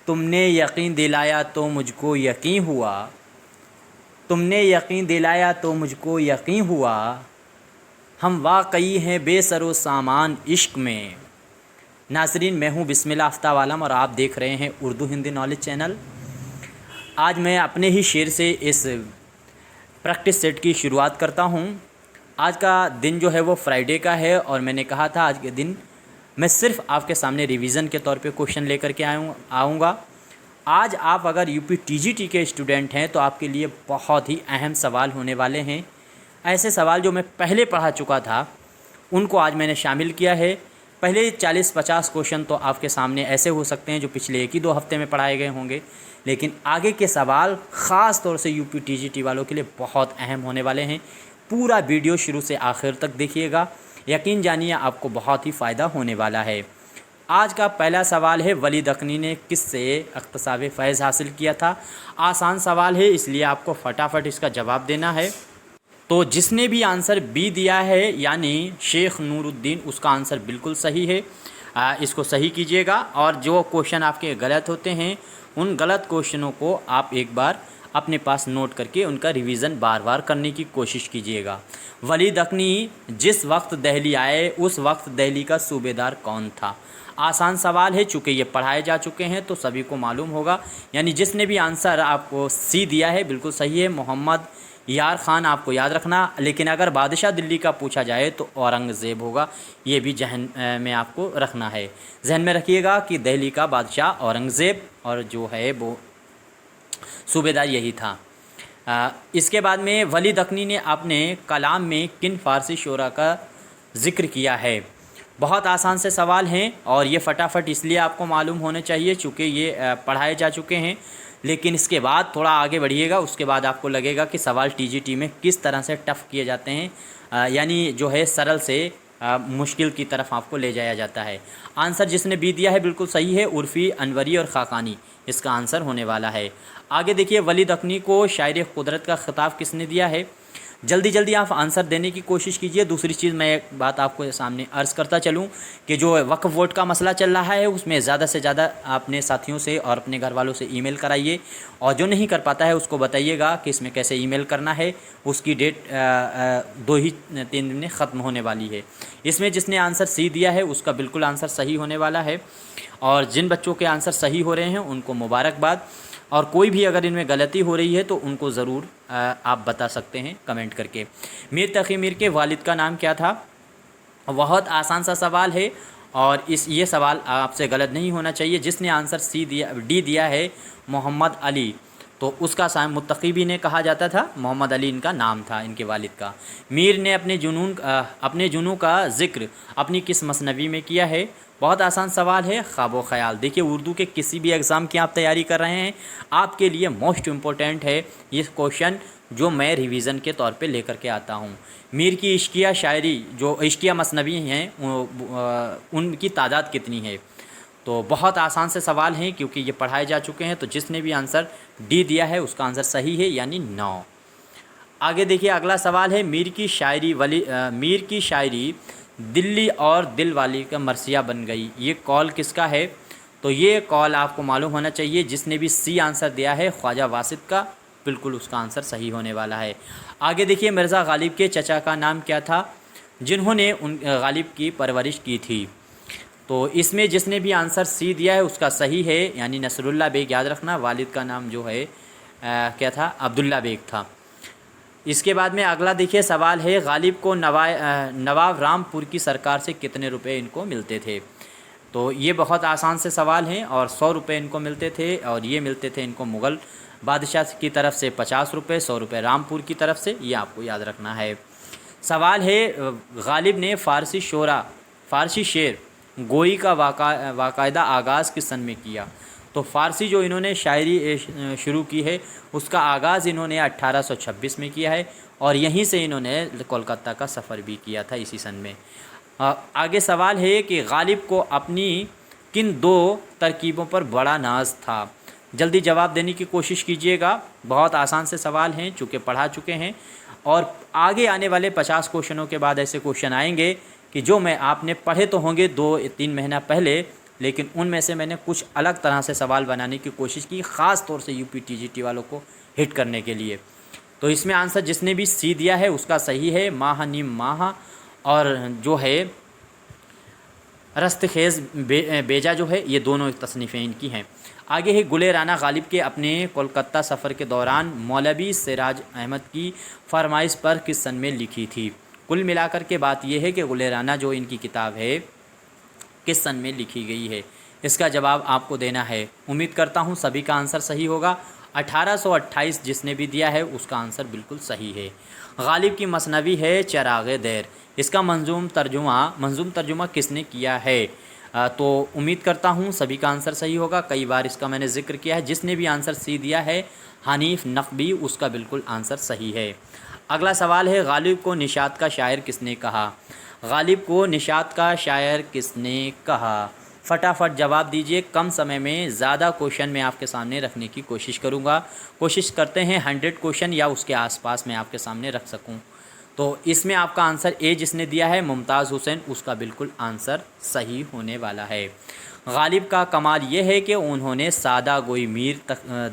तुमने यकीन दिलाया तो मुझको यकीन हुआ, तुमने यकीन दिलाया तो मुझको यकीन हुआ, हम वाकई हैं बेसरो सामान इश्क में। नाज़रीन, मैं हूँ बिस्मिल्लाह आफ्ताब आलम और आप देख रहे हैं उर्दू हिंदी नॉलेज चैनल। आज मैं अपने ही शेर से इस प्रैक्टिस सेट की शुरुआत करता हूँ। आज का दिन जो है वो फ्राइडे का है और मैंने कहा था आज के दिन मैं सिर्फ आपके सामने रिवीज़न के तौर पे क्वेश्चन लेकर के आऊँगा। आज आप अगर यूपी टीजीटी के स्टूडेंट हैं तो आपके लिए बहुत ही अहम सवाल होने वाले हैं। ऐसे सवाल जो मैं पहले पढ़ा चुका था उनको आज मैंने शामिल किया है। पहले 40-50 क्वेश्चन तो आपके सामने ऐसे हो सकते हैं जो पिछले 1 ही 2 हफ्ते में पढ़ाए गए होंगे, लेकिन आगे के सवाल ख़ास तौर से यूपी टीजीटी वालों के लिए बहुत अहम होने वाले हैं। पूरा वीडियो शुरू से आखिर तक देखिएगा, यकीन जानिए आपको बहुत ही फ़ायदा होने वाला है। आज का पहला सवाल है, वली दक्नी ने किससे इक्तिसाब फैज़ हासिल किया था। आसान सवाल है इसलिए आपको फटाफट इसका जवाब देना है। तो जिसने भी आंसर बी दिया है यानी शेख नूरुद्दीन, उसका आंसर बिल्कुल सही है। इसको सही कीजिएगा और जो क्वेश्चन आपके गलत होते हैं उन गलत क्वेश्चनों को आप एक बार अपने पास नोट करके उनका रिवीज़न बार बार करने की कोशिश कीजिएगा। वली दक्नी जिस वक्त दिल्ली आए उस वक्त दिल्ली का सूबेदार कौन था। आसान सवाल है, चूँकि ये पढ़ाए जा चुके हैं तो सभी को मालूम होगा। यानी जिसने भी आंसर आपको सी दिया है बिल्कुल सही है, मोहम्मद यार ख़ान आपको याद रखना। लेकिन अगर बादशाह दिल्ली का पूछा जाए तो औरंगज़ेब होगा, ये भी जहन में आपको रखना है। जहन में रखिएगा कि दिल्ली का बादशाह औरंगज़ेब और जो है वो सूबेदार यही था। इसके बाद में वली दक्नी ने अपने कलाम में किन फ़ारसी शोरा का ज़िक्र किया है। बहुत आसान से सवाल हैं और ये फटाफट इसलिए आपको मालूम होने चाहिए चूँकि ये पढ़ाए जा चुके हैं। लेकिन इसके बाद थोड़ा आगे बढ़िएगा, उसके बाद आपको लगेगा कि सवाल टीजीटी में किस तरह से टफ़ किए जाते हैं, यानी जो है सरल से मुश्किल की तरफ आपको ले जाया जाता है। आंसर जिसने बी दिया है बिल्कुल सही है, उर्फ़ी, अनवरी और ख़ाक़ानी इसका आंसर होने वाला है। आगे देखिए, वली दक्नी को शायर कुदरत का ख़िताब किसने दिया है। जल्दी जल्दी आप आंसर देने की कोशिश कीजिए। दूसरी चीज़ मैं एक बात आपको सामने अर्ज़ करता चलूँ कि जो वक्फ़ वोट का मसला चल रहा है उसमें ज़्यादा से ज़्यादा अपने साथियों से और अपने घर वालों से ईमेल कराइए और जो नहीं कर पाता है उसको बताइएगा कि इसमें कैसे ईमेल करना है। उसकी डेट 2-3 दिन में ख़त्म होने वाली है। इसमें जिसने आंसर सी दिया है उसका बिल्कुल आंसर सही होने वाला है और जिन बच्चों के आंसर सही हो रहे हैं उनको मुबारकबाद। और कोई भी अगर इनमें गलती हो रही है तो उनको ज़रूर आप बता सकते हैं कमेंट करके। मीर तक़ी मीर के वालिद का नाम क्या था। बहुत आसान सा सवाल है और ये सवाल आपसे गलत नहीं होना चाहिए। जिसने आंसर डी दिया है मोहम्मद अली, तो उसका साम मुत्तक़ी भी ने कहा जाता था। मोहम्मद अली इनका नाम था, इनके वालिद का। मीर ने अपने जुनून का ज़िक्र अपनी किस मसनवी में किया है। बहुत आसान सवाल है, ख्वाब ख्याल। देखिए, उर्दू के किसी भी एग्ज़ाम की आप तैयारी कर रहे हैं, आपके लिए मोस्ट इम्पोर्टेंट है ये क्वेश्चन जो मैं रिवीज़न के तौर पे लेकर के आता हूँ। मीर की इश्किया शायरी, जो इश्किया मसनवी हैं, उनकी तादाद कितनी है। तो बहुत आसान से सवाल हैं क्योंकि ये पढ़ाए जा चुके हैं। तो जिसने भी आंसर डी दिया है उसका आंसर सही है, यानी 9। आगे देखिए, अगला सवाल है, मीर की शायरी दिल्ली और दिल वाली का मरसिया बन गई, ये कॉल किसका है। तो ये कॉल आपको मालूम होना चाहिए। जिसने भी सी आंसर दिया है ख्वाजा वासिद का, बिल्कुल उसका आंसर सही होने वाला है। आगे देखिए, मिर्ज़ा गालिब के चचा का नाम क्या था जिन्होंने गालिब की परवरिश की थी। तो इसमें जिसने भी आंसर सी दिया है उसका सही है, यानी नसरुल्ला बेग। याद रखना, वालिद का नाम जो है क्या था, अब्दुल्ला बेग था। इसके बाद में अगला देखिए सवाल है, गालिब को नवाब रामपुर की सरकार से कितने रुपए इनको मिलते थे। तो ये बहुत आसान से सवाल हैं और 100 रुपये इनको मिलते थे और ये मिलते थे इनको मुग़ल बादशाह की तरफ से 50 रुपये, 100 रुपये रामपुर की तरफ से, ये आपको याद रखना है। सवाल है, गालिब ने फ़ारसी शेर गोई का वाकायदा आगाज़ किस सन में किया। तो फ़ारसी जो इन्होंने शायरी शुरू की है उसका आगाज़ इन्होंने 1826 में किया है और यहीं से इन्होंने कोलकाता का सफ़र भी किया था इसी सन में। आगे सवाल है कि गालिब को अपनी किन 2 तरकीबों पर बड़ा नाज था। जल्दी जवाब देने की कोशिश कीजिएगा। बहुत आसान से सवाल हैं चूँकि पढ़ा चुके हैं और आगे आने वाले 50 क्वेश्चनों के बाद ऐसे क्वेश्चन आएंगे कि जो मैं आपने पढ़े तो होंगे 2-3 महीना पहले, लेकिन उनमें से मैंने कुछ अलग तरह से सवाल बनाने की कोशिश की, ख़ास तौर से यूपी टीजीटी वालों को हिट करने के लिए। तो इसमें आंसर जिसने भी सी दिया है उसका सही है, माह नीम माह, और जो है रस्तखेज़ बेजा जो है, ये दोनों तसनीफ़ें इनकी हैं। आगे है गुले राना गालिब के अपने कोलकाता सफ़र के दौरान मौलवी सिराज अहमद की फरमाइश पर किस सन में लिखी थी। कुल मिलाकर के बात यह है कि गुले राना जो इनकी किताब है किस सन में लिखी गई है, इसका जवाब आपको देना है। उम्मीद करता हूँ सभी का आंसर सही होगा। 1828 जिसने भी दिया है उसका आंसर बिल्कुल सही है। गालिब की मसनवी है चराग़ देर, इसका मंजूम तर्जुमा किसने किया है। तो उम्मीद करता हूँ सभी का आंसर सही होगा। कई बार इसका मैंने जिक्र किया है। जिसने भी आंसर सी दिया है हनीफ नकवी, उसका बिल्कुल आंसर सही है। अगला सवाल है गालिब को निशात का शायर किसने कहा। गालिब को निशात का शायर किसने कहा, फटाफट जवाब दीजिए। कम समय में ज़्यादा क्वेश्चन मैं आपके सामने रखने की कोशिश करूँगा। कोशिश करते हैं 100 क्वेश्चन या उसके आसपास मैं आपके सामने रख सकूँ। तो इसमें आपका आंसर ए जिसने दिया है मुमताज़ हुसैन, उसका बिल्कुल आंसर सही होने वाला है। गालिब का कमाल ये है कि उन्होंने सादा गोई मीर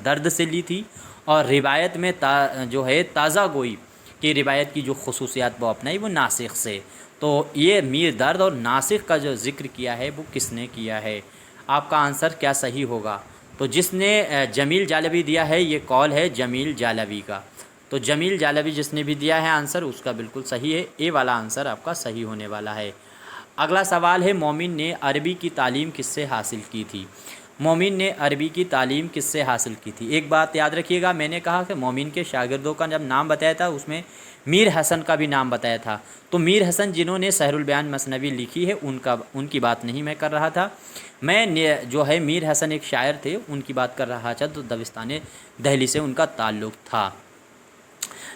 दर्द से ली थी, और रिवायत में जो है ताज़ा गोई की रिवायत की जो खसूसियात वो अपनाई वो नासिख से। तो ये मीर दर्द और नासिख का जो ज़िक्र किया है वो किसने किया है। आपका आंसर क्या सही होगा। तो जिसने जमील जालवी दिया है ये कॉल है जमील जालवी का। तो जमील जालवी जिसने भी दिया है आंसर उसका बिल्कुल सही है। ए वाला आंसर आपका सही होने वाला है। अगला सवाल है मोमिन ने अरबी की तालीम किससे हासिल की थी। मोमिन ने अरबी की तालीम किससे हासिल की थी। एक बात याद रखिएगा, मैंने कहा कि मोमिन के शागिर्दों का जब नाम बताया था उसमें मीर हसन का भी नाम बताया था। तो मीर हसन जिन्होंने सहरुल बयान मसनवी लिखी है उनकी बात नहीं मैं कर रहा था। मैं जो है मीर हसन एक शायर थे उनकी बात कर रहा था। तो दबिस्तान दहली से उनका ताल्लुक़ था,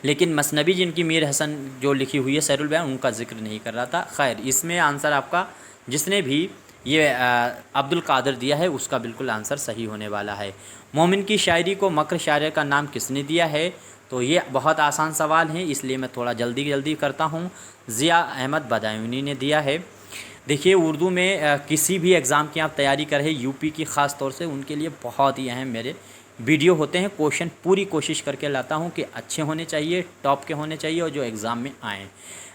लेकिन मसनवी जिनकी मीर हसन जो लिखी हुई है सहरुल बयान उनका जिक्र नहीं कर रहा था। खैर इसमें आंसर आपका जिसने भी ये अब्दुल कादिर दिया है उसका बिल्कुल आंसर सही होने वाला है। मोमिन की शायरी को मकर शायर का नाम किसने दिया है। तो ये बहुत आसान सवाल है इसलिए मैं थोड़ा जल्दी करता हूँ। ज़िया अहमद बदायूनी ने दिया है। देखिए उर्दू में किसी भी एग्ज़ाम की आप तैयारी कर रहे यूपी की ख़ास तौर से उनके लिए बहुत ही अहम मेरे वीडियो होते हैं। क्वेश्चन पूरी कोशिश करके लाता हूँ कि अच्छे होने चाहिए, टॉप के होने चाहिए और जो एग्ज़ाम में आएँ।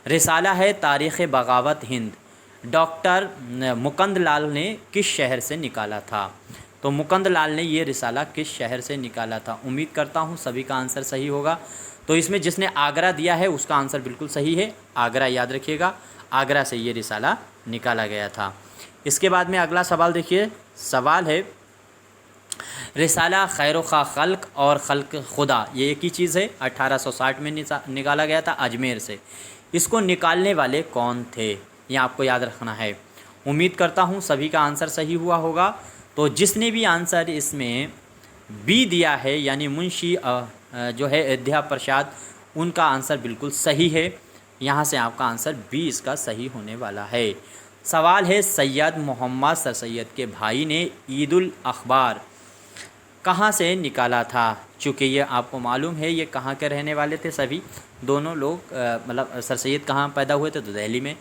रिसाला है तारीख़ बगावत हिंद, डॉक्टर मुकंद लाल ने किस शहर से निकाला था। तो मुकंद लाल ने ये रिसाला किस शहर से निकाला था। उम्मीद करता हूँ सभी का आंसर सही होगा। तो इसमें जिसने आगरा दिया है उसका आंसर बिल्कुल सही है। आगरा याद रखिएगा, आगरा से ये रिसाला निकाला गया था। इसके बाद में अगला सवाल देखिए। सवाल है रिसाला खैर खा खल्क और खल्क खुदा ये एक ही चीज़ है। 1860 में निकाला गया था अजमेर से। इसको निकालने वाले कौन थे ये आपको याद रखना है। उम्मीद करता हूँ सभी का आंसर सही हुआ होगा। तो जिसने भी आंसर इसमें बी दिया है यानी मुंशी जो है अयोध्या प्रसाद, उनका आंसर बिल्कुल सही है। यहाँ से आपका आंसर बी इसका सही होने वाला है। सवाल है सैयद मोहम्मद सर सैयद के भाई ने ईदुल अखबार कहाँ से निकाला था। चूँकि ये आपको मालूम है ये कहाँ के रहने वाले थे सभी दोनों लोग, मतलब सर सैयद कहाँ पैदा हुए थे तो दिल्ली में।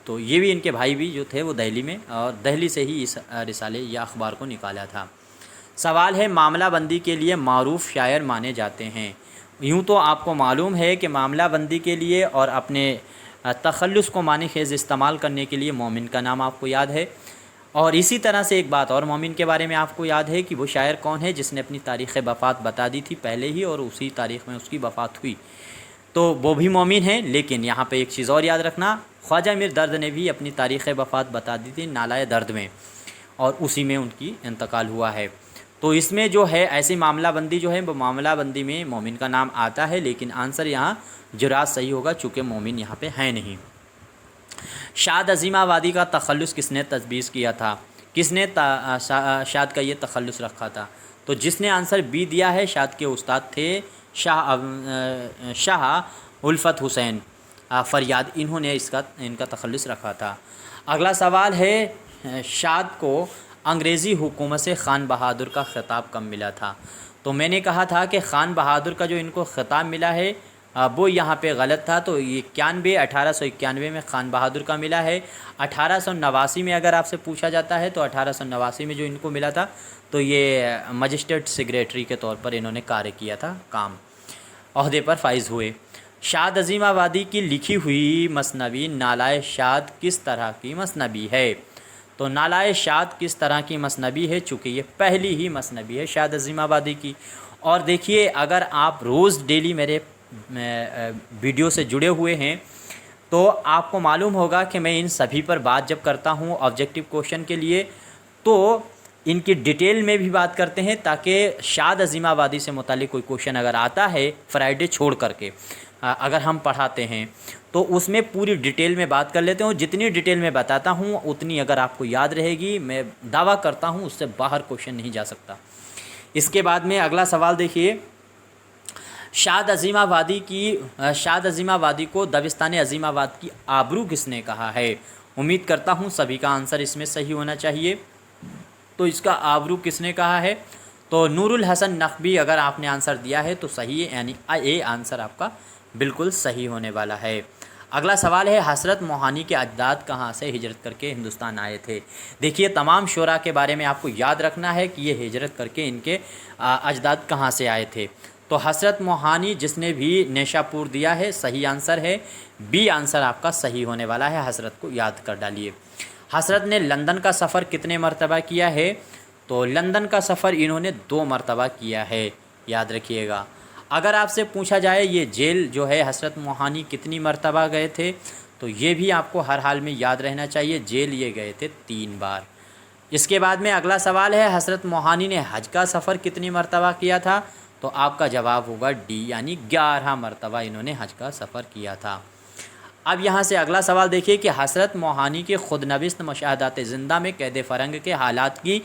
तो ये भी इनके भाई भी जो थे वो दिल्ली में, और दिल्ली से ही इस रिसाले या अखबार को निकाला था। सवाल है मामला बंदी के लिए मारूफ शायर माने जाते हैं। यूँ तो आपको मालूम है कि मामला बंदी के लिए और अपने तखल्लुस को माने खेज़ इस्तेमाल करने के लिए मोमिन का नाम आपको याद है। और इसी तरह से एक बात और मोमिन के बारे में आपको याद है कि वो शायर कौन है जिसने अपनी तारीख़ वफ़ात बता दी थी पहले ही और उसी तारीख़ में उसकी वफ़ात हुई। तो वो भी मोमिन है। लेकिन यहाँ पे एक चीज़ और याद रखना, ख्वाजा मीर दर्द ने भी अपनी तारीख़ वफ़ात बता दी थी नालाए दर्द में, और उसी में उनकी इंतकाल हुआ है। तो इसमें जो है ऐसी मामला बंदी जो है वो मामला बंदी में मोमिन का नाम आता है, लेकिन आंसर यहाँ जुराज सही होगा चूँकि मोमिन यहाँ पे है नहीं। शाद अज़ीमाबादी का तखल्लुस किसने तजवीज़ किया था। किसने शाद का ये तखल्लुस रखा था। तो जिसने आंसर बी दिया है शाद के उस्ताद थे शाह उल्फत हुसैन फ़रियाद, इन्होंने इनका तखल्लुस रखा था। अगला सवाल है शाद को अंग्रेज़ी हुकूमत से ख़ान बहादुर का ख़िताब कब मिला था। तो मैंने कहा था कि ख़ान बहादुर का जो इनको ख़िताब मिला है वो यहाँ पे गलत था। तो ये 1891 में खान बहादुर का मिला है। 1889 में अगर आपसे पूछा जाता है तो 1889 में जो इनको मिला था तो ये मजिस्ट्रेट सेक्रेटरी के तौर पर इन्होंने कार्य किया था, काम ओहदे पर फाइज हुए। शाद अज़ीमाबादी की लिखी हुई मसनवी नालाए शाद किस तरह की मसनवी है? तो नालाए शाद किस तरह की मसनवी है, चूँकि ये पहली ही मसनवी है शाद अज़ीमाबादी की। और देखिए, अगर आप रोज़ डेली मेरे वीडियो से जुड़े हुए हैं तो आपको मालूम होगा कि मैं इन सभी पर बात जब करता हूँ ऑब्जेक्टिव क्वेश्चन के लिए तो इनकी डिटेल में भी बात करते हैं, ताकि शाद अज़ीमाबादी से मुतालिक कोई क्वेश्चन अगर आता है फ्राइडे छोड़ करके अगर हम पढ़ाते हैं तो उसमें पूरी डिटेल में बात कर लेते हैं। और जितनी डिटेल में बताता हूँ उतनी अगर आपको याद रहेगी, मैं दावा करता हूँ उससे बाहर क्वेश्चन नहीं जा सकता। इसके बाद में अगला सवाल देखिए, शाद अज़ीमाबादी को दबिस्तान अज़ीमाबाद की आबरू किसने कहा है? उम्मीद करता हूँ सभी का आंसर इसमें सही होना चाहिए। तो इसका आबरू किसने कहा है? तो नूरुल हसन नकवी अगर आपने आंसर दिया है तो सही है, यानी ए आंसर आपका बिल्कुल सही होने वाला है। अगला सवाल है, हज़रत मोहानी के अजदाद कहाँ से हिजरत करके हिंदुस्तान आए थे? देखिए, तमाम शोरा के बारे में आपको याद रखना है कि ये हिजरत करके इनके अजदाद कहाँ से आए थे। तो हज़रत मोहानी जिसने भी नेशापुर दिया है सही आंसर है, बी आंसर आपका सही होने वाला है। हज़रत को याद कर डालिए। हज़रत ने लंदन का सफ़र कितने मरतबा किया है? तो लंदन का सफ़र इन्होंने 2 मरतबा किया है, याद रखिएगा। अगर आपसे पूछा जाए ये जेल जो है हज़रत मोहानी कितनी मरतबा गए थे, तो ये भी आपको हर हाल में याद रहना चाहिए, जेल ये गए थे 3 बार। इसके बाद में अगला सवाल है, हज़रत मोहानी ने हज का सफ़र कितनी मरतबा किया था? तो आपका जवाब होगा डी, यानी 11 मरतबा इन्होंने हज का सफ़र किया था। अब यहाँ से अगला सवाल देखिए कि हज़रत मोहानी के खुदनविस्त मुशाहदात ज़िंदा में कैद फ़रंग के हालात की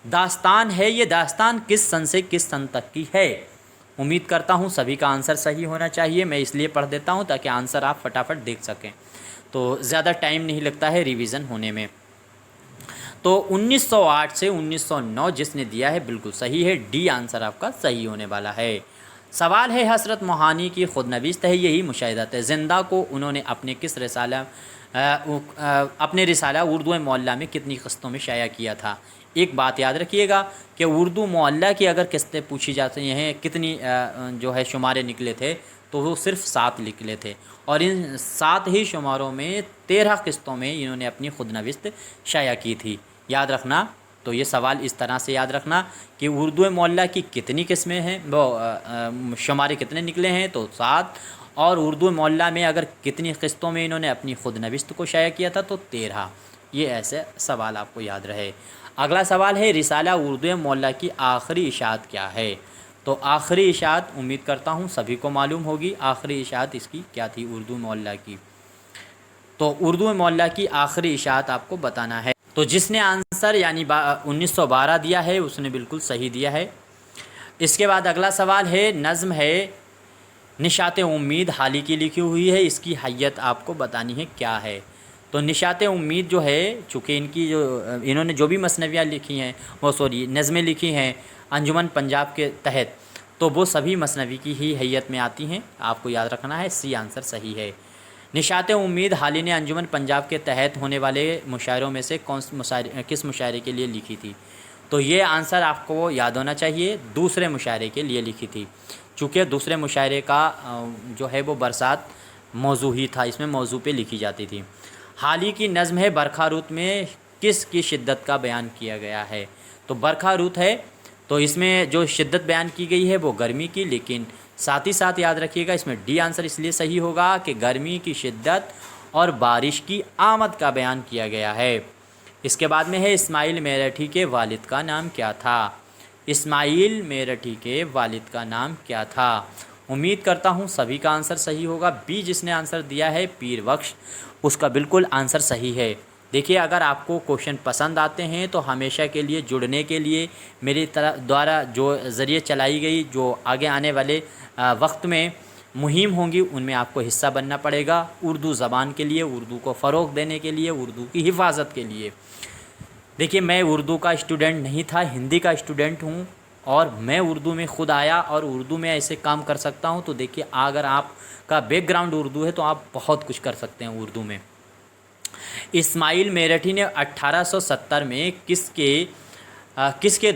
दास्तान है, ये दास्तान किस सन से किस सन तक की है? उम्मीद करता हूँ सभी का आंसर सही होना चाहिए। मैं इसलिए पढ़ देता हूँ ताकि आंसर आप फटाफट देख सकें, तो ज़्यादा टाइम नहीं लगता है रिवीजन होने में। तो 1908 से 1909 जिसने दिया है बिल्कुल सही है, डी आंसर आपका सही होने वाला है। सवाल है, हज़रत मोहानी की खुदनवीस्त है यही मुशाहिदात ज़िंदा को उन्होंने अपने किस अपने रिसाला उर्दू मोहल्ला में कितनी किस्तों में शाया किया था? एक बात याद रखिएगा कि उर्दू मोहल्ला की अगर किस्तें पूछी जाती हैं कितनी जो है शुमारे निकले थे, तो वो सिर्फ 7 निकले थे। और इन 7 ही शुमारों में 13 किस्तों में इन्होंने अपनी खुदनविस्त शाया की थी, याद रखना। तो ये सवाल इस तरह से याद रखना कि उर्दू मोहल्ला की कितनी किस्में हैं, वो शुमारे कितने निकले हैं, तो 7। और उर्दू मोहल्ला में अगर कितनी किस्तों में इन्होंने अपनी खुदनविस्त को शाया किया था, तो 13। ये ऐसे सवाल आपको याद रहे। अगला सवाल है, रिसाला उर्दू मोहल्ला की आखिरी इशाअत क्या है? तो आखिरी इशाअत उम्मीद करता हूँ सभी को मालूम होगी, आखिरी इशाअत इसकी क्या थी उर्दू मोहल्ला की? तो उर्दू मोहल्ला की आखिरी इशाअत आपको बताना है। तो जिसने आंसर यानी 1912 दिया है उसने बिल्कुल सही दिया है। इसके बाद अगला सवाल है, नज़्म है निशात उम्मीद हाल ही की लिखी हुई है, इसकी हैयत आपको बतानी है क्या है? तो निशात उम्मीद जो है, चूँकि इन्होंने जो भी मसनवियाँ लिखी हैं नज़में लिखी हैं अंजुमन पंजाब के तहत, तो वो सभी मसनवी की ही हैयत में आती हैं, आपको याद रखना है। सी आंसर सही है। निशात उम्मीद हाल ही ने अंजुमन पंजाब के तहत होने वाले मुशायरों में से किस मुशायरे के लिए लिखी थी? तो ये आंसर आपको याद होना चाहिए, दूसरे मुशायरे के लिए लिखी थी। चूँकि दूसरे मुशायरे का जो है वो बरसात मौजू ही था, इसमें मौजू पे लिखी जाती थी। हाल ही की नज़्म है बरखा रुत में किस की शिद्दत का बयान किया गया है? तो बरखा रुत है, तो इसमें जो शिद्दत बयान की गई है वो गर्मी की, लेकिन साथ ही साथ याद रखिएगा इसमें डी आंसर इसलिए सही होगा कि गर्मी की शिद्दत और बारिश की आमद का बयान किया गया है। इसके बाद में है, इस्माइल मेरठी के वालिद का नाम क्या था? इस्माइल मेरठी के वालिद का नाम क्या था? उम्मीद करता हूँ सभी का आंसर सही होगा। बी जिसने आंसर दिया है पीर बख्श, उसका बिल्कुल आंसर सही है। देखिए, अगर आपको क्वेश्चन पसंद आते हैं तो हमेशा के लिए जुड़ने के लिए मेरी द्वारा जो ज़रिए चलाई गई जो आगे आने वाले वक्त में मुहिम होंगी उनमें आपको हिस्सा बनना पड़ेगा, उर्दू ज़बान के लिए, उर्दू को फ़रोग़ देने के लिए, उर्दू की हिफाजत के लिए। देखिए, मैं उर्दू का स्टूडेंट नहीं था, हिंदी का स्टूडेंट हूँ, और मैं उर्दू में खुद आया और उर्दू में ऐसे काम कर सकता हूँ। तो देखिए, अगर आपका बैकग्राउंड उर्दू है तो आप बहुत कुछ कर सकते हैं उर्दू में। इस्माइल मेरठी ने 1870 में किसके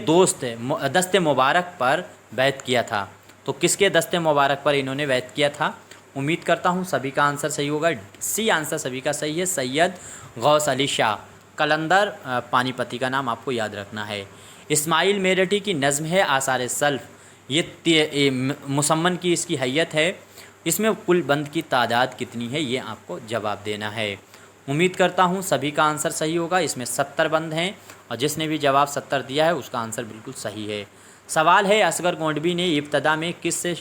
दस्ते मुबारक पर बैत किया था? तो किसके दस्ते मुबारक पर इन्होंने बैत किया था? उम्मीद करता हूँ सभी का आंसर सही होगा। सी आंसर सभी का सही है, सैयद गौस अली शाह। कलंदर पानीपती का नाम आपको याद रखना है। इस्माइल मेरठी की नज़्म है आसार सल्फ, ये मुसम्मन की इसकी हैयत है। इसमें कुल बंद की तादाद कितनी है, ये आपको जवाब देना है। उम्मीद करता हूँ सभी का आंसर सही होगा। इसमें 70 बंद हैं और जिसने भी जवाब 70 दिया है उसका आंसर बिल्कुल सही है। सवाल है, असगर गोंडवी ने इब्तदा में किससे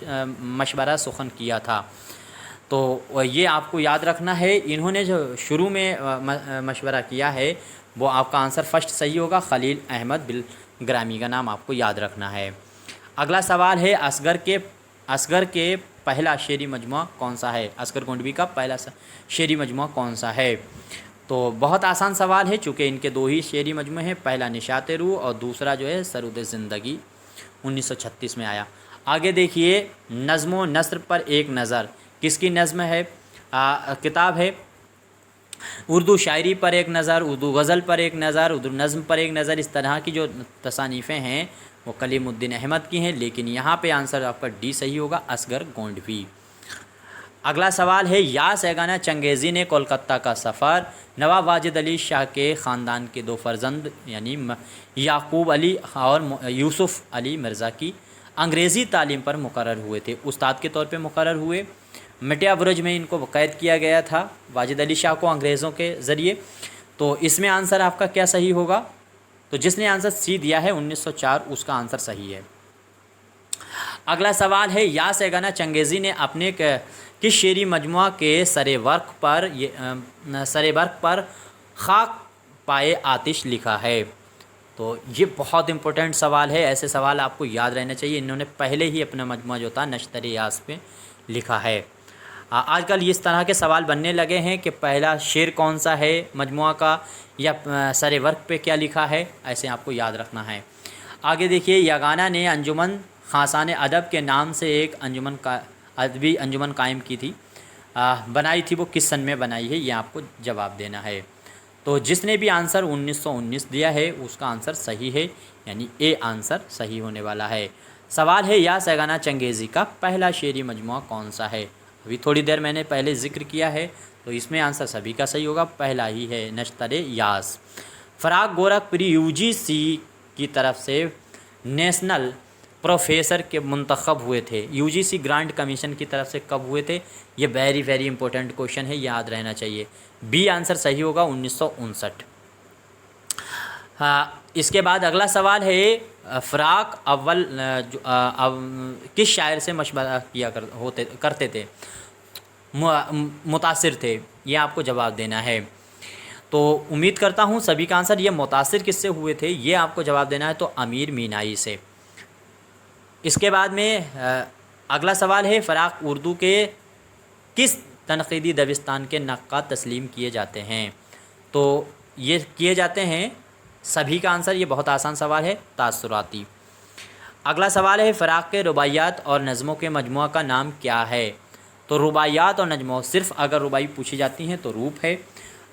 मशवरा सुखन किया था? तो ये आपको याद रखना है। इन्होंने जो शुरू में मशवरा किया है वो आपका आंसर फर्स्ट सही होगा। खलील अहमद बिलग्रामी का नाम आपको याद रखना है। अगला सवाल है, असगर के पहला शेरी मजमूआ कौन सा है? असगर गोंडवी का पहला शेरी मजमूआ कौन सा है? तो बहुत आसान सवाल है, चूँकि इनके दो ही शेरी मजमूए हैं। पहला निशात रूह और दूसरा जो है सरूद ज़िंदगी 1936 में आया। आगे देखिए, नज़्म नस्र पर एक नज़र किसकी नज़्म है? किताब है। उर्दू शायरी पर एक नज़र, उर्दू गज़ल पर एक नज़र, उर्दू नज़्म पर एक नज़र, इस तरह की जो तसानीफ़ें हैं वो कलीमुद्दीन अहमद की हैं। लेकिन यहाँ पे आंसर आपका डी सही होगा, असगर गोंडवी। अगला सवाल है, या सैगाना चंगेज़ी ने कोलकाता का सफ़र नवाब वाजिद अली शाह के ख़ानदान के दो फर्जंद यानी याकूब अली और यूसुफ़ अली मिर्ज़ा की अंग्रेज़ी तालीम पर मुकर्रर हुए थे। उस्ताद के तौर पे मुकर्रर हुए। मिटिया बुरुज में इनको कैद किया गया था वाजिद अली शाह को अंग्रेज़ों के ज़रिए। तो इसमें आंसर आपका क्या सही होगा? तो जिसने आंसर सी दिया है 1904, उसका आंसर सही है। अगला सवाल है, या सैगाना चंगेज़ी ने अपने किस शेरी मजमुआ के सरे वर्क पर खाक पाए आतिश लिखा है? तो ये बहुत इंपॉर्टेंट सवाल है। ऐसे सवाल आपको याद रहने चाहिए। इन्होंने पहले ही अपना मजमुआ जो था नश्तर यास पे लिखा है। आजकल इस तरह के सवाल बनने लगे हैं कि पहला शेर कौन सा है मजमुआ का, या सरे वर्क पे क्या लिखा है, ऐसे आपको याद रखना है। आगे देखिए, यगाना ने अंजुमन खासान अदब के नाम से एक अदबी अंजुमन कायम की थी, बनाई थी, वो किस सन में बनाई है, ये आपको जवाब देना है। तो जिसने भी आंसर 1919 दिया है उसका आंसर सही है, यानी ए आंसर सही होने वाला है। सवाल है, या सैगाना चंगेज़ी का पहला शेरी मजमुआ कौन सा है? अभी थोड़ी देर मैंने पहले जिक्र किया है, तो इसमें आंसर सभी का सही होगा, पहला ही है, नश्तर यास। फ़राग गोरखपुरी यूजीसी की तरफ से नेशनल प्रोफेसर के मुंतखब हुए थे। यूजीसी ग्रांट कमीशन की तरफ से कब हुए थे? ये वेरी वेरी इंपॉर्टेंट क्वेश्चन है, याद रहना चाहिए। बी आंसर सही होगा, 1959। हाँ, इसके बाद अगला सवाल है, फ़राक अव्वल किस शायर से मशवरा करते थे, मुतासिर थे, ये आपको जवाब देना है। तो उम्मीद करता हूँ सभी का आंसर, ये मुतासिर किससे हुए थे, ये आपको जवाब देना है। तो अमीर मीनाई से। इसके बाद में अगला सवाल है, फ़राक उर्दू के किस तनक़ीदी दबिस्तान के नक़्क़ाद तस्लीम किए जाते हैं? तो ये किए जाते हैं, सभी का आंसर, ये बहुत आसान सवाल है, तासुराती। अगला सवाल है, फ़राक के रुबाइयात और नज़मों के मजमुआ का नाम क्या है? तो रुबाइयात और नज़मों, सिर्फ़ अगर रुबाई पूछी जाती हैं तो रूप है,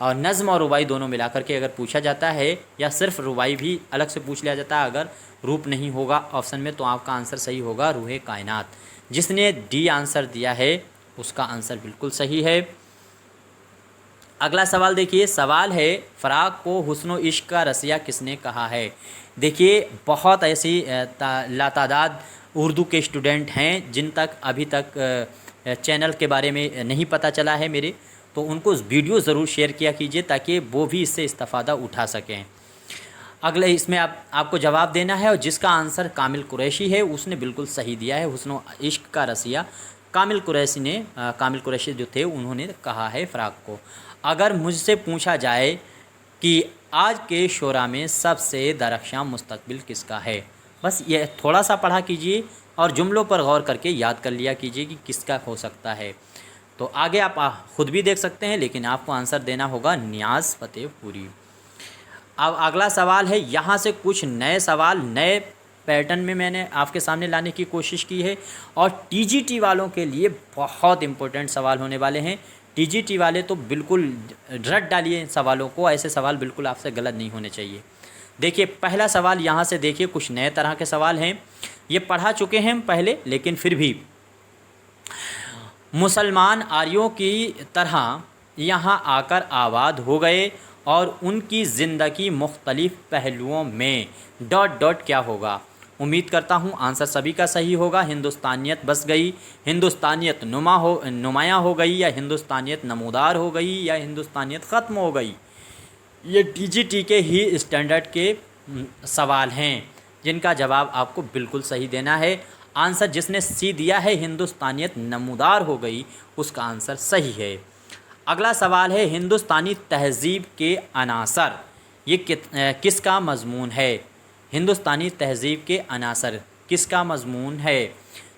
और नज़म और रुबाई दोनों मिलाकर के अगर पूछा जाता है, या सिर्फ रुबाई भी अलग से पूछ लिया जाता है अगर रूप नहीं होगा ऑप्शन में, तो आपका आंसर सही होगा रूहे कायनात। जिसने डी आंसर दिया है उसका आंसर बिल्कुल सही है। अगला सवाल देखिए, सवाल है, फ़राक को हुस्न इश्क का रसिया किसने कहा है? देखिए, बहुत ऐसी लातादाद उर्दू के स्टूडेंट हैं जिन तक अभी तक चैनल के बारे में नहीं पता चला है मेरे, तो उनको वीडियो ज़रूर शेयर किया कीजिए ताकि वो भी इससे इस्तेफ़ादा उठा सकें। अगले इसमें आपको जवाब देना है, और जिसका आंसर कामिल कुरैशी है उसने बिल्कुल सही दिया है। हुस्न इश्क का रसिया कामिल कुरैशी जो थे उन्होंने कहा है फ़राक को। अगर मुझसे पूछा जाए कि आज के शोरा में सबसे दरख्शां मुस्तकबिल किसका है, बस ये थोड़ा सा पढ़ा कीजिए और जुमलों पर गौर करके याद कर लिया कीजिए कि किसका हो सकता है। तो आगे आप ख़ुद भी देख सकते हैं, लेकिन आपको आंसर देना होगा नियाज़ फ़तेहपुरी। अब अगला सवाल है, यहाँ से कुछ नए सवाल नए पैटर्न में मैंने आपके सामने लाने की कोशिश की है। और टीजीटी वालों के लिए बहुत इम्पोर्टेंट सवाल होने वाले हैं। टीजीटी वाले तो बिल्कुल रट डालिए सवालों को, ऐसे सवाल बिल्कुल आपसे गलत नहीं होने चाहिए। देखिए पहला सवाल यहाँ से देखिए, कुछ नए तरह के सवाल हैं, ये पढ़ा चुके हैं हम पहले, लेकिन फिर भी मुसलमान आर्यों की तरह यहाँ आकर आबाद हो गए और उनकी ज़िंदगी मुख्तलिफ़ पहलुओं में डॉट डॉट क्या होगा। उम्मीद करता हूँ आंसर सभी का सही होगा। हिंदुस्तानियत बस गई, हिंदुस्तानियत नुमायाँ हो गई, या हिंदुस्तानियत नमूदार हो गई, या हिंदुस्तानियत ख़त्म हो गई। ये टीजीटी के ही स्टैंडर्ड के सवाल हैं जिनका जवाब आपको बिल्कुल सही देना है। आंसर जिसने सी दिया है हिंदुस्तानियत नमूदार हो गई, उसका आंसर सही है। अगला सवाल है हिंदुस्तानी तहज़ीब के अनासर, ये किसका मज़मून है। हिंदुस्तानी तहज़ीब के अनासर किसका मज़मून है।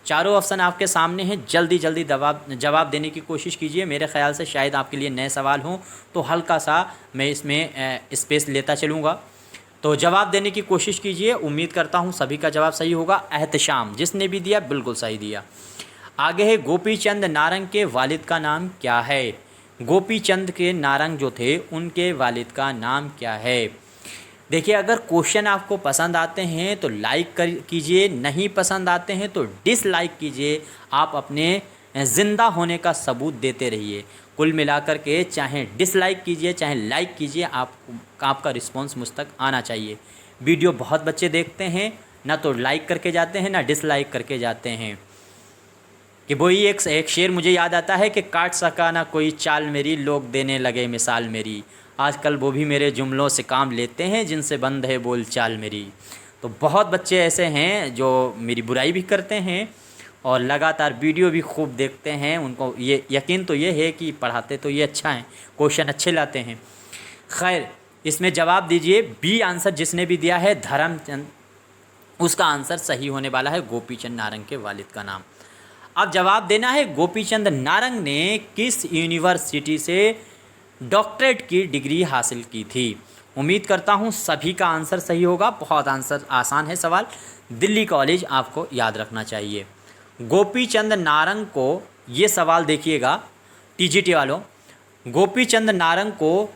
चारों ऑप्शन आपके सामने हैं, जल्दी जल्दी जवाब देने की कोशिश कीजिए। मेरे ख़्याल से शायद आपके लिए नए सवाल हों तो हल्का सा मैं इसमें स्पेस लेता चलूँगा, तो जवाब देने की कोशिश कीजिए। उम्मीद करता हूँ सभी का जवाब सही होगा। एहतशाम जिसने भी दिया बिल्कुल सही दिया। आगे है गोपी चंद नारंग के वालिद का नाम क्या है। गोपी चंद के नारंग जो थे उनके वालिद का नाम क्या है। देखिए अगर क्वेश्चन आपको पसंद आते हैं तो लाइक कीजिए, नहीं पसंद आते हैं तो डिसलाइक कीजिए। आप अपने ज़िंदा होने का सबूत देते रहिए। कुल मिलाकर के चाहे डिसलाइक कीजिए चाहे लाइक कीजिए, आपका रिस्पांस मुझ तक आना चाहिए। वीडियो बहुत बच्चे देखते हैं, ना तो लाइक करके जाते हैं ना डिसलाइक करके जाते हैं। कि वही एक शेर मुझे याद आता है कि काट सका ना कोई चाल मेरी, लोग देने लगे मिसाल मेरी। आजकल वो भी मेरे जुमलों से काम लेते हैं जिनसे बंद है बोल चाल मेरी। तो बहुत बच्चे ऐसे हैं जो मेरी बुराई भी करते हैं और लगातार वीडियो भी खूब देखते हैं। उनको ये यकीन तो ये है कि पढ़ाते तो ये अच्छा है, क्वेश्चन अच्छे लाते हैं। खैर इसमें जवाब दीजिए। बी आंसर जिसने भी दिया है धर्मचंद, उसका आंसर सही होने वाला है गोपीचंद नारंग के वालिद का नाम। अब जवाब देना है गोपीचंद नारंग ने किस यूनिवर्सिटी से डॉक्टरेट की डिग्री हासिल की थी। उम्मीद करता हूँ सभी का आंसर सही होगा। बहुत आंसर आसान है सवाल, दिल्ली कॉलेज आपको याद रखना चाहिए। गोपीचंद नारंग को, ये सवाल देखिएगा टीजीटी वालों, गोपीचंद नारंग को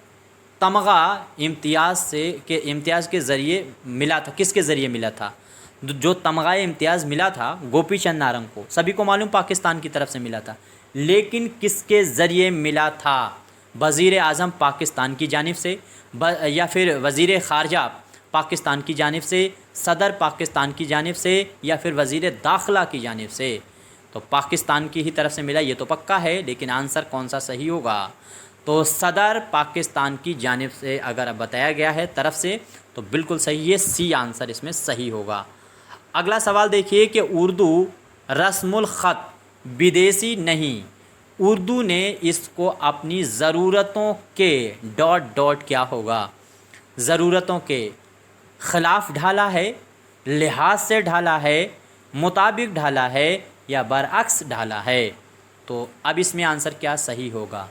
तमगा इम्तियाज़ के ज़रिए मिला था। किसके ज़रिए मिला था। जो तमगा इम्तियाज़ मिला था गोपीचंद नारंग को, सभी को मालूम पाकिस्तान की तरफ से मिला था, लेकिन किसके ज़रिए मिला था। वज़ीर आज़म पाकिस्तान की जानिब से, या फिर वज़ीर ख़ारजा पाकिस्तान की जानिब से, सदर पाकिस्तान की जानिब से, या फिर वज़ीर दाखिला की जानिब से। तो पाकिस्तान की ही तरफ से मिला ये तो पक्का है, लेकिन आंसर कौन सा सही होगा। तो सदर पाकिस्तान की जानिब से अगर बताया गया है तरफ से तो बिल्कुल सही है, सी आंसर इसमें सही होगा। अगला सवाल देखिए कि उर्दू रस्मुल ख़त विदेशी नहीं, उर्दू ने इसको अपनी ज़रूरतों के डॉट डॉट क्या होगा, ज़रूरतों के ख़िलाफ़ ढाला है, लिहाज से ढाला है, मुताबिक ढाला है, या बरअक्स ढाला है। तो अब इसमें आंसर क्या सही होगा।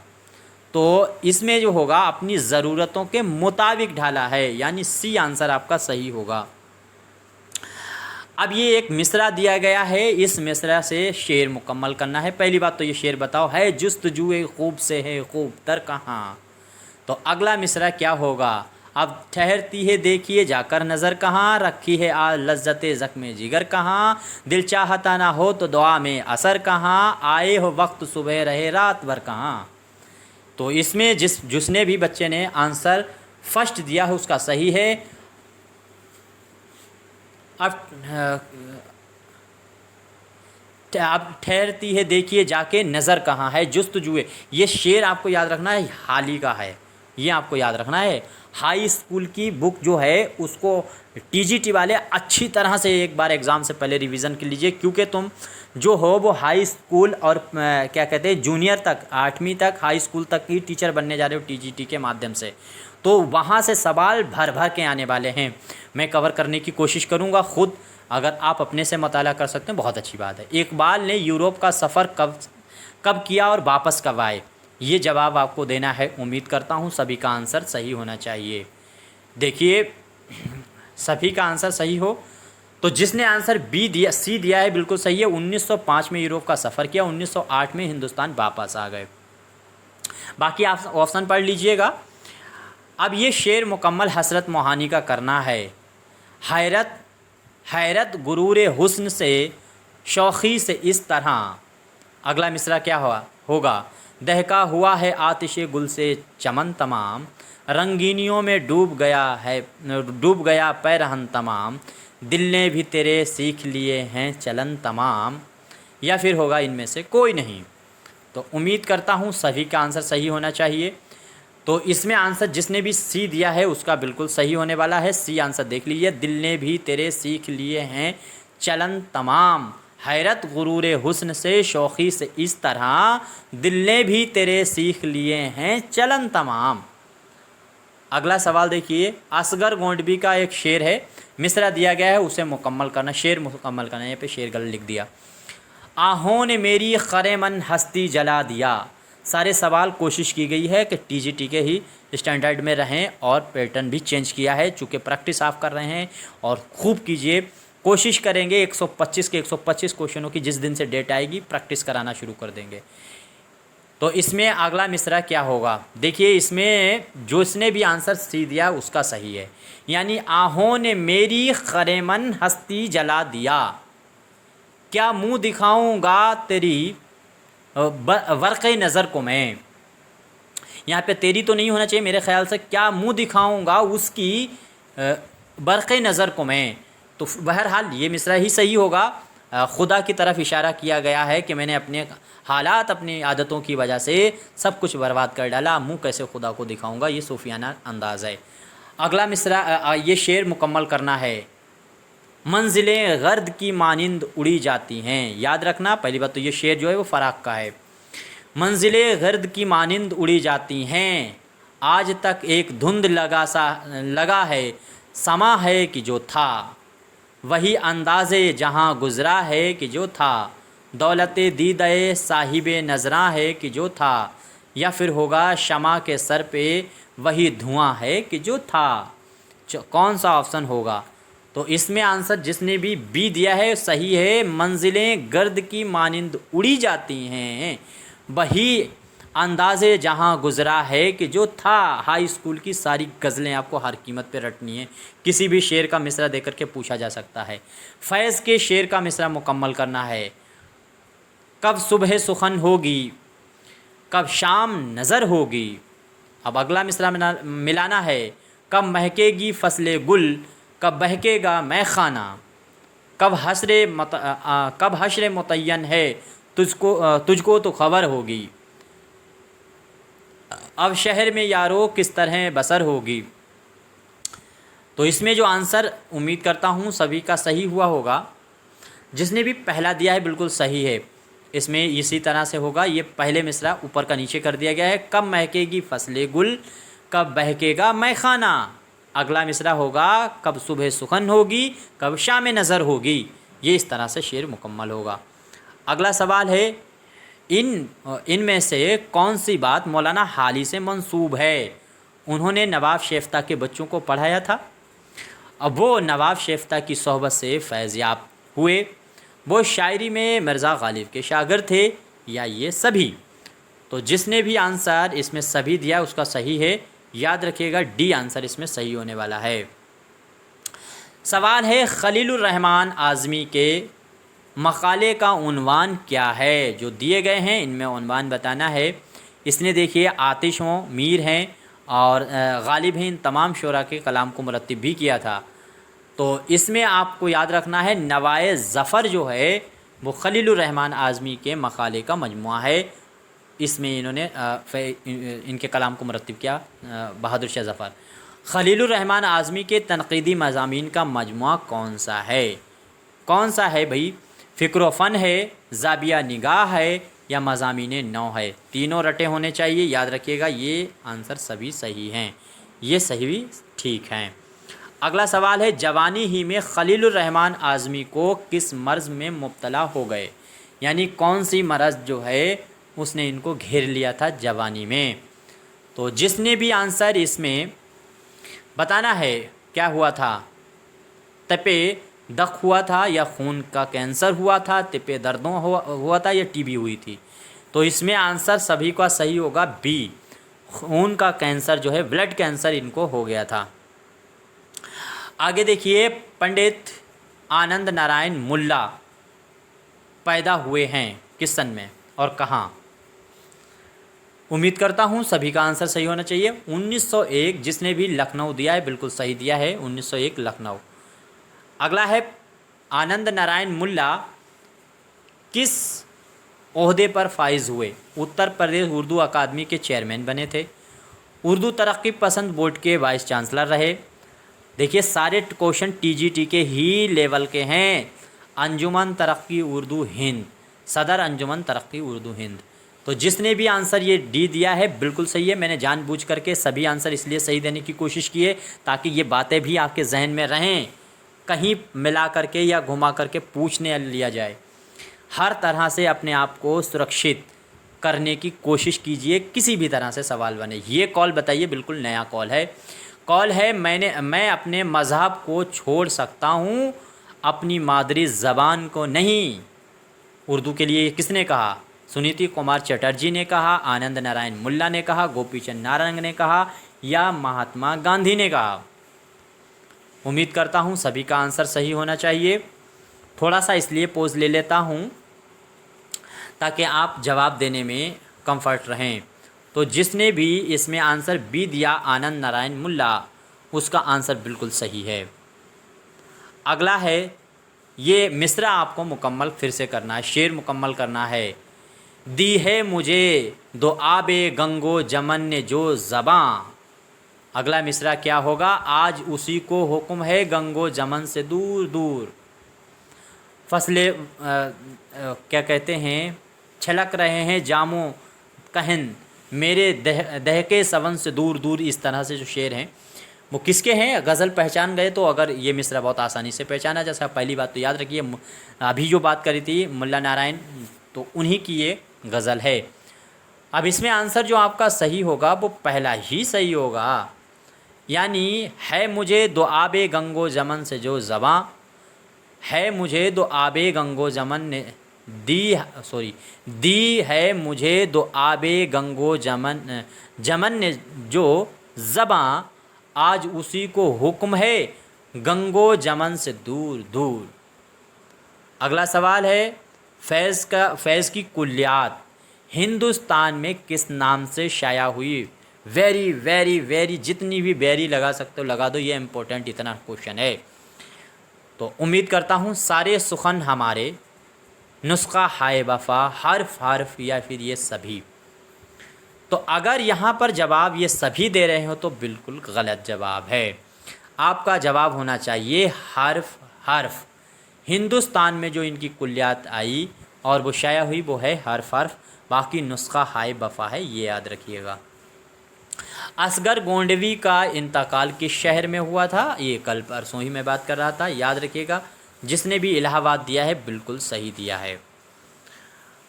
तो इसमें जो होगा अपनी ज़रूरतों के मुताबिक ढाला है, यानी सी आंसर आपका सही होगा। अब ये एक मिसरा दिया गया है, इस मिसरा से शेर मुकम्मल करना है। पहली बात तो ये शेर बताओ, है जुस्तजुए खूब से है खूब तर कहाँ। तो अगला मिसरा क्या होगा। अब ठहरती है देखिए जाकर नज़र कहाँ, रखी है आज लज्जते ज़ख्म जिगर कहाँ, दिल चाहता ना हो तो दुआ में असर कहाँ, आए हो वक्त सुबह रहे रात भर कहाँ। तो इसमें जिसने भी बच्चे ने आंसर फर्स्ट दिया है उसका सही है। अब ठहरती है देखिए जाके नज़र कहाँ है जुस्तजुए, ये शेर आपको याद रखना है, हाल ही का है, ये आपको याद रखना है। हाई स्कूल की बुक जो है उसको टीजीटी वाले अच्छी तरह से एक बार एग्ज़ाम से पहले रिवीज़न कर लीजिए, क्योंकि तुम जो हो वो हाई स्कूल और क्या कहते हैं जूनियर तक, 8वीं तक हाई स्कूल तक ही टीचर बनने जा रहे हो टीजीटी के माध्यम से। तो वहाँ से सवाल भर भर के आने वाले हैं, मैं कवर करने की कोशिश करूँगा खुद। अगर आप अपने से मताला कर सकते हैं बहुत अच्छी बात है। इकबाल ने यूरोप का सफ़र कब किया और वापस कब आए, ये जवाब आपको देना है। उम्मीद करता हूँ सभी का आंसर सही होना चाहिए। देखिए सभी का आंसर सही हो तो जिसने आंसर बी दिया, सी दिया है बिल्कुल सही है। 1905 में यूरोप का सफ़र किया, 1908 में हिंदुस्तान वापस आ गए। बाकी आप ऑप्शन पढ़ लीजिएगा। अब ये शेर मुकम्मल हसरत मोहानी का करना है। हैरत हैरत गुरूर हुस्न से शौखी से इस तरह। अगला मिसरा क्या होगा? दहका हुआ है आतिश गुल से चमन तमाम, रंगीनियों में डूब गया पैरहन तमाम, दिल ने भी तेरे सीख लिए हैं चलन तमाम। या फिर होगा इनमें से कोई नहीं। तो उम्मीद करता हूँ सभी का आंसर सही होना चाहिए। तो इसमें आंसर जिसने भी सी दिया है उसका बिल्कुल सही होने वाला है। सी आंसर देख लीजिए, दिल ने भी तेरे सीख लिए हैं चलन तमाम, हैरत गुरूर हुस्न से शौखी से इस तरह, दिल ने भी तेरे सीख लिए हैं चलन तमाम। अगला सवाल देखिए, असगर गोंडबी का एक शेर है, मिसरा दिया गया है, उसे मुकम्मल करना, शेर मुकम्मल करना। यहाँ पे शेर गलत लिख दिया। आहों ने मेरी खरे मन हस्ती जला दिया। सारे सवाल कोशिश की गई है कि टीजीटी के ही स्टैंडर्ड में रहें और पैटर्न भी चेंज किया है, चूँकि प्रैक्टिस आप कर रहे हैं और खूब कीजिए। कोशिश करेंगे 125 के 125 क्वेश्चनों की जिस दिन से डेट आएगी प्रैक्टिस कराना शुरू कर देंगे। तो इसमें अगला मिसरा क्या होगा? देखिए, इसमें जो इसने भी आंसर सी दिया उसका सही है। यानी आहों ने मेरी खरेमन हस्ती जला दिया, क्या मुंह दिखाऊंगा तेरी वर्क़े नज़र को मैं। यहाँ पे तेरी तो नहीं होना चाहिए मेरे ख्याल से, क्या मुंह दिखाऊंगा उसकी बरक़े नज़र को मैं। तो बहरहाल ये मिसरा ही सही होगा। खुदा की तरफ इशारा किया गया है कि मैंने अपने हालात, अपनी आदतों की वजह से सब कुछ बर्बाद कर डाला, मुंह कैसे खुदा को दिखाऊंगा। ये सूफियाना अंदाज़ है। अगला मिसरा, ये शेर मुकम्मल करना है। मंजिलें गर्द की मानिंद उड़ी जाती हैं। याद रखना, पहली बात तो ये शेर जो है वो फ़राक का है। मंजिलें गर्द की मानिंद उड़ी जाती हैं, आज तक एक धुंध लगा है, समा है कि जो था, वही अंदाज़े जहाँ गुज़रा है कि जो था, दौलते दीदे साहिबे नजरा है कि जो था। या फिर होगा शमा के सर पे वही धुआं है कि जो था। कौन सा ऑप्शन होगा? तो इसमें आंसर जिसने भी बी दिया है सही है। मंजिलें गर्द की मानिंद उड़ी जाती हैं, वही अंदाज़े जहाँ गुज़रा है कि जो था। हाई स्कूल की सारी गज़लें आपको हर कीमत पे रटनी है। किसी भी शेर का मिसरा देकर के पूछा जा सकता है। फैज़ के शेर का मिसरा मुकम्मल करना है। कब सुबह सुखन होगी, कब शाम नज़र होगी। अब अगला मिसरा मिलाना है। कब महकेगी फसले गुल, कब बहकेगा मैखाना, कब हश्र मुतय्यन है, तुझको तो खबर होगी। अब शहर में यारो किस तरह बसर होगी। तो इसमें जो आंसर उम्मीद करता हूँ सभी का सही हुआ होगा। जिसने भी पहला दिया है बिल्कुल सही है। इसमें इसी तरह से होगा। ये पहले मिसरा ऊपर का नीचे कर दिया गया है। कब महकेगी फसले गुल, कब बहकेगा मैखाना। अगला मिसरा होगा कब सुबह सुखन होगी, कब शाम नज़र होगी। ये इस तरह से शेर मुकम्मल होगा। अगला सवाल है, इनमें से कौन सी बात मौलाना हाली से मंसूब है? उन्होंने नवाब शेफ्ता के बच्चों को पढ़ाया था। अब वो नवाब शेफ्ता की सोहबत से फैज़याब हुए। वो शायरी में मिर्ज़ा गालिब के शागिर्द थे, या ये सभी? तो जिसने भी आंसर इसमें सभी दिया उसका सही है। याद रखिएगा डी आंसर इसमें सही होने वाला है। सवाल है, खलीलुर रहमान आज़मी के मकाले का उन्वान क्या है? जो दिए गए हैं इनमें उन्वान बताना है। इसने देखिए आतिश हों, मीर हैं और गालिब हैं, इन तमाम शोरा के कलाम को मुरत्तिब भी किया था। तो इसमें आपको याद रखना है नवाए ज़फ़र जो है वो खलीलुर रहमान आज़मी के मकाले का मजमुआ है। इसमें इन्होंने इनके कलाम को मुरत्तिब किया बहादुर शाह ज़फ़र। खलीलुर रहमान आज़मी के तनक़ीदी मज़ामीन का मजमुआ कौन सा है? कौन सा है भाई? फ़िक्र व फ़न है, ज़ाबिया निगाह है, या मज़ामीन नौ है? तीनों रटे होने चाहिए। याद रखिएगा ये आंसर सभी सही हैं, ये सही भी ठीक हैं। अगला सवाल है, जवानी ही में खलीलुर रहमान आज़मी को किस मर्ज़ में मुब्तला हो गए? यानी कौन सी मर्ज़ जो है उसने इनको घेर लिया था जवानी में। तो जिसने भी आंसर इसमें बताना है क्या हुआ था। तपे दख हुआ था या खून का कैंसर हुआ था, तिपे दर्दों हुआ था या टीबी हुई थी। तो इसमें आंसर सभी का सही होगा बी, खून का कैंसर जो है, ब्लड कैंसर इनको हो गया था। आगे देखिए, पंडित आनंद नारायण मुल्ला पैदा हुए हैं किस सन में और कहाँ। उम्मीद करता हूँ सभी का आंसर सही होना चाहिए। 1901, जिसने भी लखनऊ दिया है बिल्कुल सही दिया है, 1901 लखनऊ। अगला है, आनंद नारायण मुल्ला किस ओहदे पर फाइज हुए। उत्तर प्रदेश उर्दू अकादमी के चेयरमैन बने थे, उर्दू तरक्की पसंद बोर्ड के वाइस चांसलर रहे। देखिए सारे क्वेश्चन टीजीटी के ही लेवल के हैं। अंजुमन तरक्की उर्दू हिंद, सदर अंजुमन तरक्की उर्दू हिंद। तो जिसने भी आंसर ये डी दिया है बिल्कुल सही है। मैंने जानबूझ करके सभी आंसर इसलिए सही देने की कोशिश की है ताकि ये बातें भी आपके जहन में रहें, कहीं मिला करके या घुमा करके पूछने लिया जाए। हर तरह से अपने आप को सुरक्षित करने की कोशिश कीजिए, किसी भी तरह से सवाल बने। ये कॉल बताइए, बिल्कुल नया कॉल है मैं अपने मज़हब को छोड़ सकता हूँ, अपनी मादरी ज़बान को नहीं। उर्दू के लिए किसने कहा? सुनीति कुमार चटर्जी ने कहा, आनंद नारायण मुल्ला ने कहा, गोपीचंद नारंग ने कहा या महात्मा गांधी ने कहा। उम्मीद करता हूँ सभी का आंसर सही होना चाहिए। थोड़ा सा इसलिए पोज ले लेता हूँ ताकि आप जवाब देने में कंफर्ट रहें। तो जिसने भी इसमें आंसर बी दिया आनंद नारायण मुल्ला, उसका आंसर बिल्कुल सही है। अगला है, ये मिसरा आपको मुकम्मल फिर से करना है, शेर मुकम्मल करना है। दी है मुझे दो आबे गंगो जमन ने जो ज़बां। अगला मिसरा क्या होगा? आज उसी को हुक्म है गंगो जमन से दूर दूर। फसले क्या कहते हैं, छलक रहे हैं जामो कहन मेरे दहके सवन से दूर दूर। इस तरह से जो शेर हैं वो किसके हैं? गज़ल पहचान गए तो अगर ये मिसरा बहुत आसानी से पहचाना जा सकता। पहली बात तो याद रखिए, अभी जो बात करी थी मुल्ला नारायण, तो उन्हीं की ये गज़ल है। अब इसमें आंसर जो आपका सही होगा वो पहला ही सही होगा, यानी है मुझे दो आबे गंगो जमन से जो ज़बां, है मुझे दो आबे गंगो जमन ने दी है मुझे दो आबे गंगो जमन ने जो ज़बां, आज उसी को हुक्म है गंगो जमन से दूर दूर। अगला सवाल है, फैज़ की कुल्लियात हिंदुस्तान में किस नाम से शाया हुई। वेरी वेरी वेरी, जितनी भी वेरी लगा सकते हो लगा दो, ये इम्पोर्टेंट इतना क्वेश्चन है। तो उम्मीद करता हूँ सारे सुखन हमारे, नुस्खा हाय वफा, हर्फ या फिर ये सभी। तो अगर यहाँ पर जवाब ये सभी दे रहे हो तो बिल्कुल गलत जवाब है। आपका जवाब होना चाहिए हर्फ। हिंदुस्तान में जो इनकी कुल्लियात आई और वो शाया हुई वो है हर्फ। बाकी नुस्खा हाय वफा है, ये याद रखिएगा। असगर गोंडवी का इंतकाल किस शहर में हुआ था? ये कल परसों ही मैं बात कर रहा था, याद रखिएगा। जिसने भी इलाहाबाद दिया है बिल्कुल सही दिया है।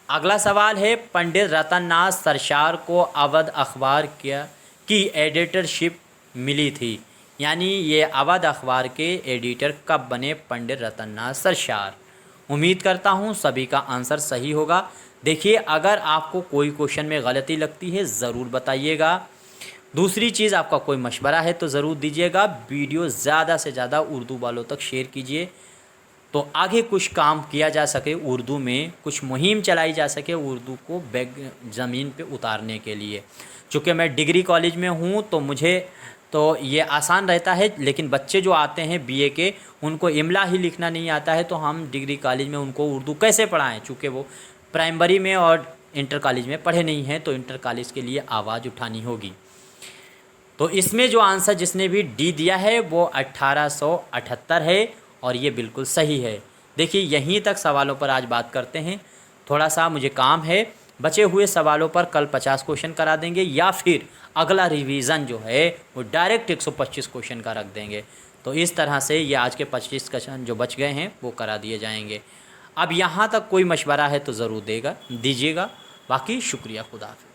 अगला सवाल है, पंडित रतन नाथ सरशार को अवध अखबार की एडिटरशिप मिली थी, यानी ये अवध अखबार के एडिटर कब बने पंडित रतन नाथ सरशार। उम्मीद करता हूँ सभी का आंसर सही होगा। देखिए अगर आपको कोई क्वेश्चन में गलती लगती है ज़रूर बताइएगा। दूसरी चीज़, आपका कोई मशवरा है तो ज़रूर दीजिएगा। वीडियो ज़्यादा से ज़्यादा उर्दू वालों तक शेयर कीजिए तो आगे कुछ काम किया जा सके, उर्दू में कुछ मुहिम चलाई जा सके उर्दू को ज़मीन पे उतारने के लिए। चूँकि मैं डिग्री कॉलेज में हूँ तो मुझे तो ये आसान रहता है, लेकिन बच्चे जो आते हैं बीए के, उनको इमला ही लिखना नहीं आता है, तो हम डिग्री कॉलेज में उनको उर्दू कैसे पढ़ाएं? चूँकि वो प्राइमरी में और इंटर कॉलेज में पढ़े नहीं हैं, तो इंटर कॉलेज के लिए आवाज़ उठानी होगी। तो इसमें जो आंसर जिसने भी डी दिया है वो 1878 है और ये बिल्कुल सही है। देखिए यहीं तक सवालों पर आज बात करते हैं, थोड़ा सा मुझे काम है। बचे हुए सवालों पर कल 50 क्वेश्चन करा देंगे या फिर अगला रिवीज़न जो है वो डायरेक्ट 125 क्वेश्चन का रख देंगे। तो इस तरह से ये आज के 25 क्वेश्चन जो बच गए हैं वो करा दिए जाएंगे। अब यहाँ तक कोई मशवरा है तो ज़रूर दीजिएगा। बाकी शुक्रिया, खुदा हाफ़िज़।